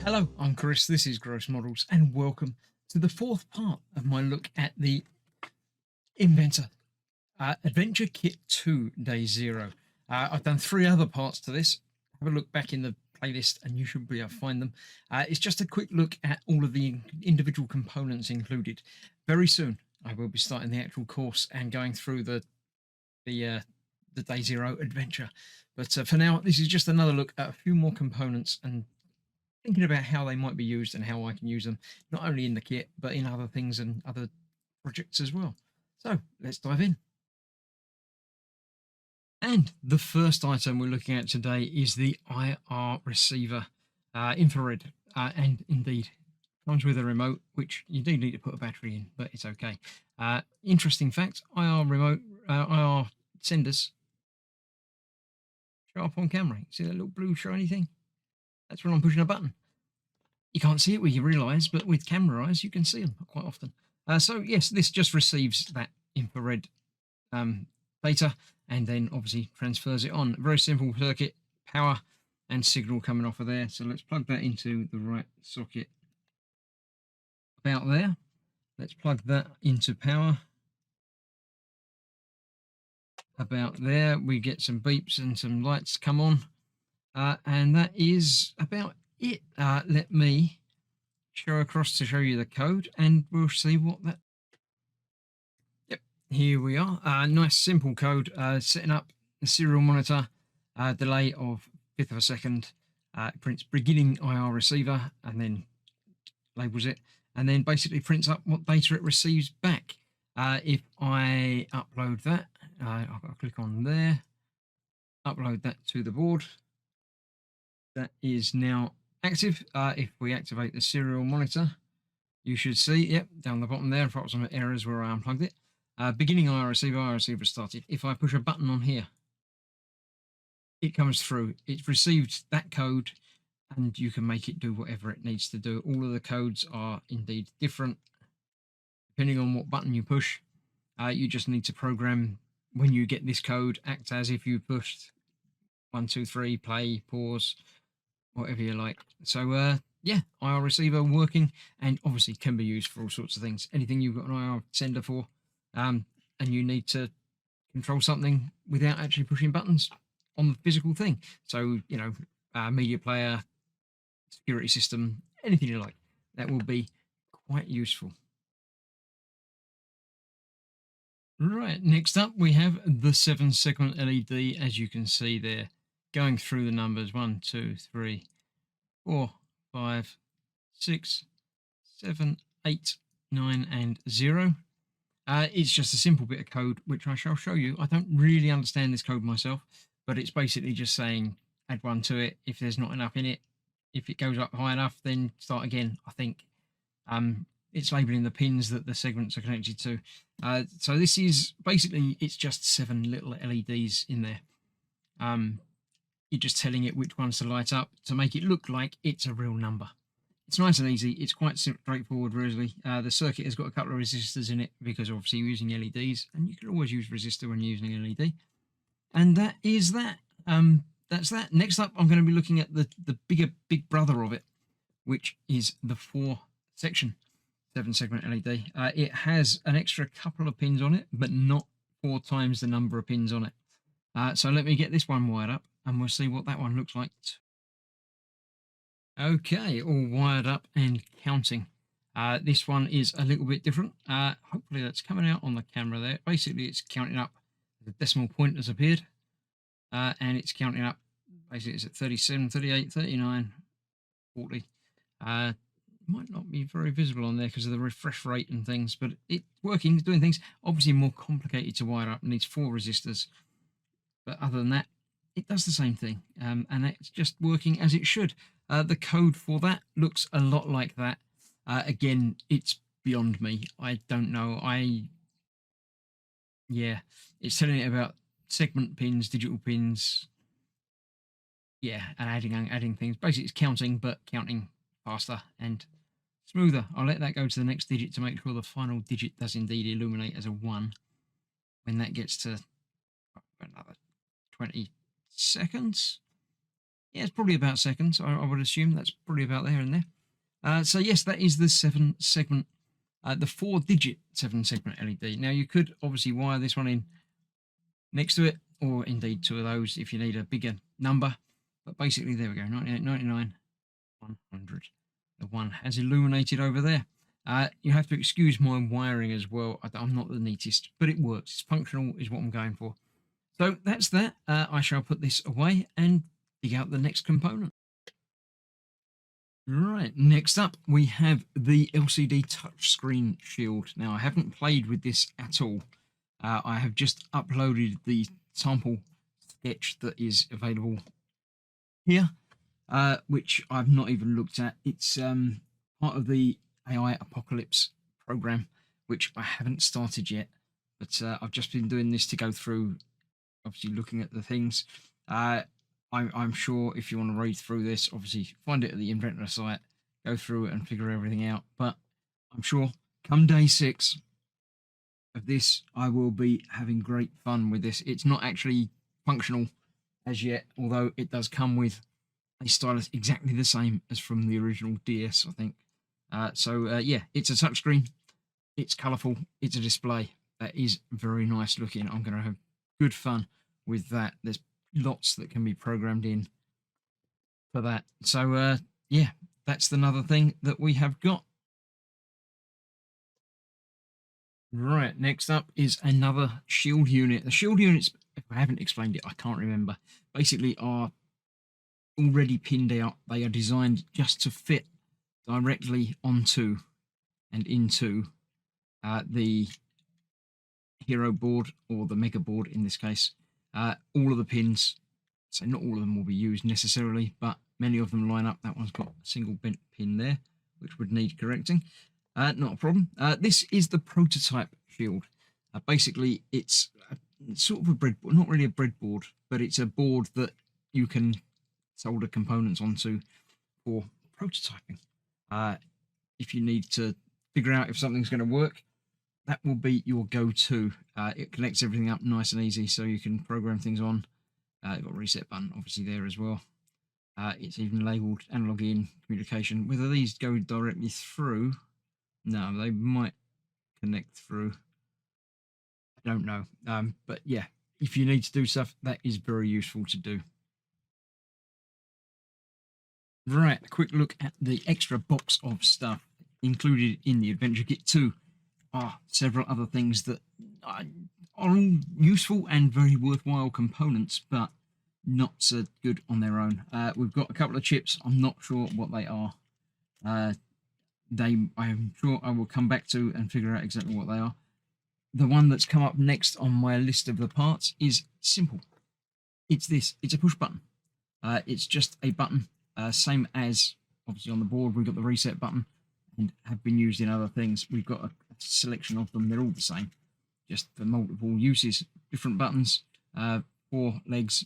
Hello, I'm Chris, this is Gross Models, and welcome to the fourth part of my look at the Inventor Adventure Kit 2 Day Zero. I've done three other parts to this. Have a look back in the playlist and you should be able to find them. It's just a quick look at all of the individual components included. Very soon I will be starting the actual course and going through the Day Zero adventure. But for now, this is just another look at a few more components and thinking about how they might be used and how I can use them, not only in the kit, but in other things and other projects as well. So let's dive in. And the first item we're looking at today is the IR receiver, infrared, and indeed comes with a remote, which you do need to put a battery in, but it's okay. Interesting fact: IR senders show up on camera. See that little blue shiny thing? That's when I'm pushing a button. You can't see it with your real eyes, but with camera eyes, you can see them quite often. So yes, this just receives that infrared data and then obviously transfers it on. Very simple circuit, power and signal coming off of there. So let's plug that into the right socket about there. Let's plug that into power. About there, we get some beeps and some lights come on. And that is about it. Let me show across to show you the code and we'll see what that. Yep, here we are. Nice simple code. Setting up the serial monitor, delay of 1/5 of a second. Prints beginning IR receiver and then labels it, and then basically prints up what data it receives back. If I upload that, I'll click on there, upload that to the board. That is now active. If we activate the serial monitor, you should see, yep, down the bottom there, approximate errors where I unplugged it. Beginning IR receiver started. If I push a button on here, it comes through. It's received that code and you can make it do whatever it needs to do. All of the codes are indeed different depending on what button you push. You just need to program when you get this code, act as if you pushed 1, 2, 3, play, pause, whatever you like. So yeah, IR receiver working and obviously can be used for all sorts of things. Anything you've got an IR sender for, and you need to control something without actually pushing buttons on the physical thing. So, you know, media player, security system, anything you like, that will be quite useful. Right, next up we have the 7-segment LED, as you can see there, going through the numbers 1, 2, 3, 4, 5, 6, 7, 8, 9, and 0. It's just a simple bit of code, which I shall show you. I don't really understand this code myself, but it's basically just saying add 1 to it if there's not enough in it. If it goes up high enough, then start again, I think. It's labeling the pins that the segments are connected to. So this is basically, it's just 7 little LEDs in there. You're just telling it which ones to light up to make it look like it's a real number. It's nice and easy. It's quite straightforward, really. The circuit has got a couple of resistors in it because obviously you're using LEDs, and you can always use resistor when you're using an LED. And that is that. That's that. Next up, I'm going to be looking at the big brother of it, which is the 4-section 7-segment LED. It has an extra couple of pins on it, but not 4 times the number of pins on it. So let me get this one wired up and we'll see what that one looks like. Okay, all wired up and counting. This one is a little bit different. Hopefully that's coming out on the camera there. Basically, it's counting up. The decimal point has appeared. And it's counting up. Basically, it's at 37, 38, 39, 40. Might not be very visible on there because of the refresh rate and things, but it's working, it's doing things. Obviously more complicated to wire up, needs 4 resistors. But other than that, it does the same thing, and it's just working as it should. The code for that looks a lot like that. Again, it's beyond me. I don't know. Yeah, it's telling it about segment pins, digital pins. Yeah, and adding things. Basically, it's counting, but counting faster and smoother. I'll let that go to the next digit to make sure the final digit does indeed illuminate as a 1. When that gets to another 20 seconds, Yeah, it's probably about seconds. I would assume that's probably about there and there. So yes, that is the 7 segment, the 4-digit 7 segment LED. Now you could obviously wire this one in next to it, or indeed two of those if you need a bigger number. But basically, there we go, 98, 99, 100. The one has illuminated over there. You have to excuse my wiring as well. I'm not the neatest, but it works. It's functional, is what I'm going for. So that's that. I shall put this away and dig out the next component. Right, next up we have the LCD touchscreen shield. Now, I haven't played with this at all. I have just uploaded the sample sketch that is available here, which I've not even looked at. It's part of the AI Apocalypse program, which I haven't started yet, but I've just been doing this to go through, obviously looking at the things. I'm sure if you want to read through this, obviously find it at the Inventor site, go through it and figure everything out. But I'm sure come day 6 of this, I will be having great fun with this. It's not actually functional as yet, although it does come with a stylus exactly the same as from the original DS, I think. Yeah, it's a touchscreen. It's colourful. It's a display. That is very nice looking. I'm going to have good fun with that. There's lots that can be programmed in for that. So yeah, that's another thing that we have got. Right, next up is another shield unit. The shield units, if I haven't explained it, I can't remember, basically are already pinned out. They are designed just to fit directly onto and into the hero board, or the mega board in this case. All of the pins, so not all of them will be used necessarily, but many of them line up. That one's got a single bent pin there, which would need correcting. Not a problem. This is the prototype shield. Basically, it's sort of a breadboard, not really a breadboard, but it's a board that you can solder components onto for prototyping. If you need to figure out if something's going to work, that will be your go-to. It connects everything up nice and easy, so you can program things on. You've got a reset button, obviously, there as well. It's even labelled analog in communication. Whether these go directly through, no, they might connect through. I don't know. But yeah, if you need to do stuff, that is very useful to do. Right, a quick look at the extra box of stuff included in the Adventure Kit 2. Several other things that are all useful and very worthwhile components, but not so good on their own. We've got a couple of chips. I'm not sure what they are. I'm sure I will come back to and figure out exactly what they are. The one that's come up next on my list of the parts is simple. It's this. It's a push button. It's just a button, same as obviously on the board. We've got the reset button and have been used in other things. We've got a selection of them. They're all the same, just for multiple uses. Different buttons, 4 legs,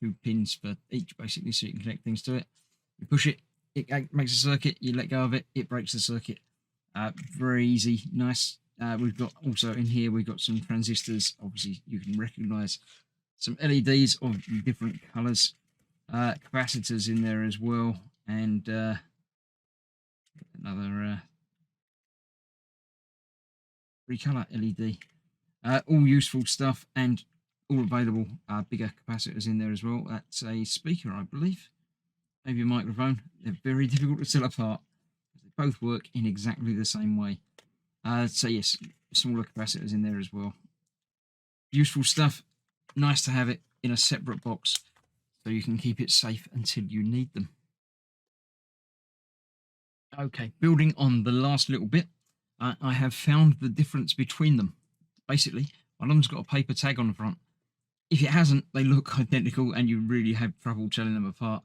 2 pins for each, basically, so you can connect things to it. You push it, it makes a circuit. You let go of it, it breaks the circuit. Very easy, nice. We've got also in here, we've got some transistors. Obviously, you can recognize some LEDs of different colors. Capacitors in there as well, and another 3-color LED. All useful stuff and all available. Bigger capacitors in there as well. That's a speaker, I believe. Maybe a microphone. They're very difficult to tell apart. They both work in exactly the same way. So yes, smaller capacitors in there as well. Useful stuff. Nice to have it in a separate box so you can keep it safe until you need them. Okay, building on the last little bit, I have found the difference between them. Basically, one of them's got a paper tag on the front. If it hasn't, they look identical and you really have trouble telling them apart.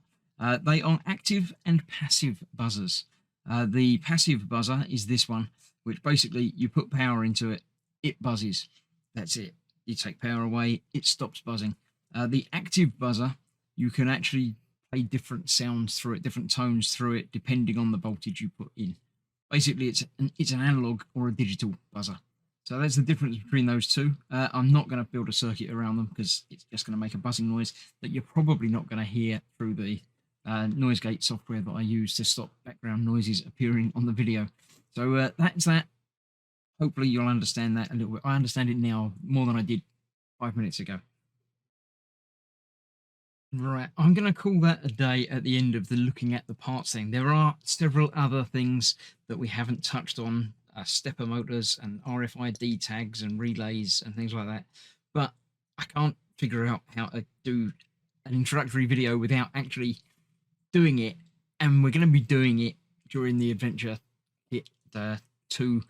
They are active and passive buzzers. The passive buzzer is this one, which basically you put power into it, it buzzes. That's it. You take power away, it stops buzzing. The active buzzer, you can actually play different sounds through it, different tones through it, depending on the voltage you put in. Basically, it's an analog or a digital buzzer. So that's the difference between those two. I'm not going to build a circuit around them because it's just going to make a buzzing noise that you're probably not going to hear through the noise gate software that I use to stop background noises appearing on the video. So that's that. Hopefully you'll understand that a little bit. I understand it now more than I did 5 minutes ago. Right, I'm going to call that a day at the end of the looking at the parts thing. There are several other things that we haven't touched on, stepper motors and RFID tags and relays and things like that. But I can't figure out how to do an introductory video without actually doing it. And we're going to be doing it during the Adventure Kit 2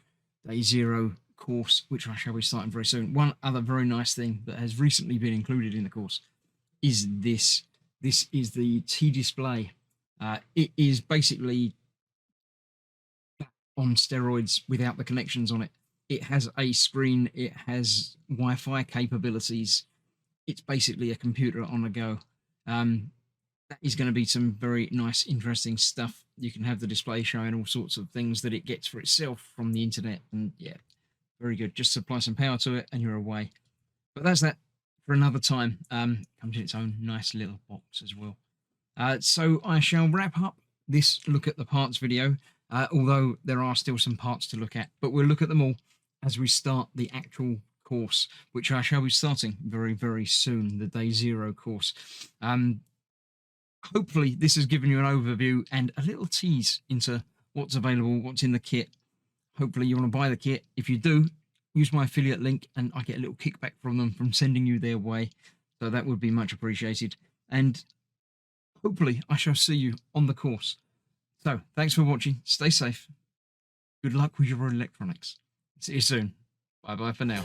Day 0 course, which I shall be starting very soon. One other very nice thing that has recently been included in the course is this. This is the T-Display. It is basically on steroids without the connections on it. It has a screen, it has Wi-Fi capabilities. It's basically a computer on the go. That is going to be some very nice, interesting stuff. You can have the display showing all sorts of things that it gets for itself from the internet. And yeah, very good. Just supply some power to it and you're away. But that's that for another time. Comes in its own nice little box as well. So I shall wrap up this look at the parts video, although there are still some parts to look at, but we'll look at them all as we start the actual course, which I shall be starting very, very soon, the Day 0 course. Hopefully this has given you an overview and a little tease into what's available, what's in the kit. Hopefully you want to buy the kit. If you do, use my affiliate link and I get a little kickback from them from sending you their way. So that would be much appreciated. And hopefully I shall see you on the course. So thanks for watching. Stay safe. Good luck with your electronics. See you soon. Bye bye for now.